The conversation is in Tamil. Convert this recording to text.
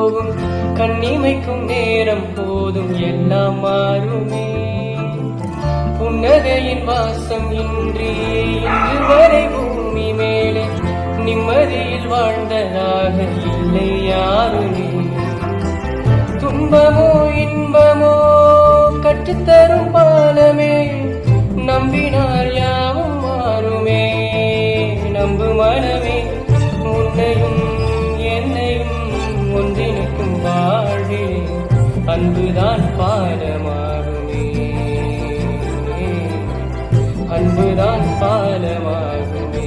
போகும், கண்ணிமைக்கும் நேரம் போதும் எல்லாம் மாறுமே. புன்னகையின் வாசம் இன்றி இன்று வரை பூமி மேலே நிம்மதியில் வாழ்ந்ததாக இல்லை யாருமே. துன்பமோ இன்பமோ கற்றுத்தரும் பாலமே, நம்பினார் யாவும் மாறுமே. நம்பு மனமே, உன்னையும் என்னையும் ஒன்றிணைக்கும் வாழ்வே, அன்புதான் பாலமாகுமே. அன்புதான் பாலமாகுமே.